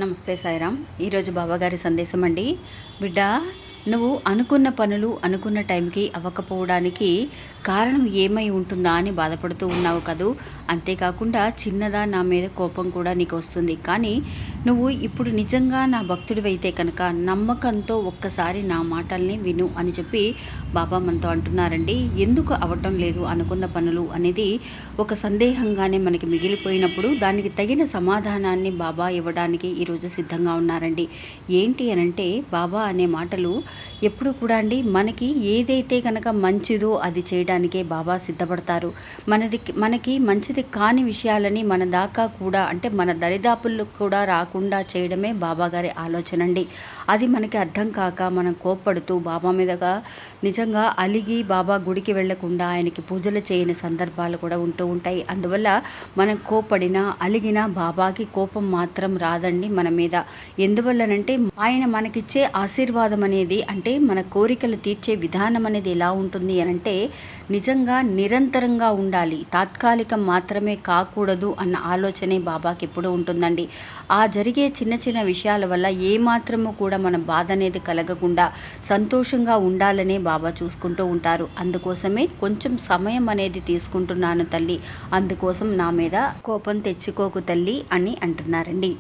నమస్తే సాయిరామ్. ఈరోజు బాబాగారి సందేశం అండి. బిడ్డ, నువ్వు అనుకున్న పనులు అనుకున్న టైంకి అవ్వకపోవడానికి కారణం ఏమై ఉంటుందా అని బాధపడుతూ ఉన్నావు కదూ. అంతేకాకుండా చిన్నదా నా మీద కోపం కూడా నీకు వస్తుంది. కానీ నువ్వు ఇప్పుడు నిజంగా నా భక్తుడివైతే కనుక నమ్మకంతో ఒక్కసారి నా మాటల్ని విను అని చెప్పి బాబా మనతో అంటున్నారండి. ఎందుకు అవ్వటం లేదు అనుకున్న పనులు అనేది ఒక సందేహంగానే మనకి మిగిలిపోయినప్పుడు దానికి తగిన సమాధానాన్ని బాబా ఇవ్వడానికి ఈరోజు సిద్ధంగా ఉన్నారండి. ఏంటి అనంటే, బాబా అనే మాటలు ఎప్పుడు కూడా అండి, మనకి ఏదైతే కనుక మంచిదో అది చేయడానికే బాబా సిద్ధపడతారు. మనకి మంచిది కాని విషయాలని మన దాకా కూడా, అంటే మన దరిదాపుల్లో కూడా రాకుండా చేయడమే బాబా గారి ఆలోచన అండి. అది మనకి అర్థం కాక మనం కోప్పడుతూ బాబా మీదగా నిజంగా అలిగి బాబా గుడికి వెళ్లకుండా ఆయనకి పూజలు చేయని సందర్భాలు కూడా ఉంటూ ఉంటాయి. అందువల్ల మనం కోపడినా అలిగినా బాబాకి కోపం మాత్రం రాదండి మన మీద. ఎందువల్లనంటే ఆయన మనకిచ్చే ఆశీర్వాదం అనేది, అంటే మన కోరికలు తీర్చే విధానం అనేది ఎలా ఉంటుంది అనంటే, నిజంగా నిరంతరంగా ఉండాలి, తాత్కాలికం మాత్రమే కాకూడదు అన్న ఆలోచనే బాబాకి ఎప్పుడూ ఉంటుందండి. ఆ జరిగే చిన్న చిన్న విషయాల వల్ల ఏమాత్రము కూడా మన బాధ అనేది కలగకుండా సంతోషంగా ఉండాలనే బాబా చూసుకుంటూ ఉంటారు. అందుకోసమే కొంచెం సమయం అనేది తీసుకుంటున్నాను తల్లి, అందుకోసం నా మీద కోపం తెచ్చుకోకు తల్లి అని అంటున్నారండి.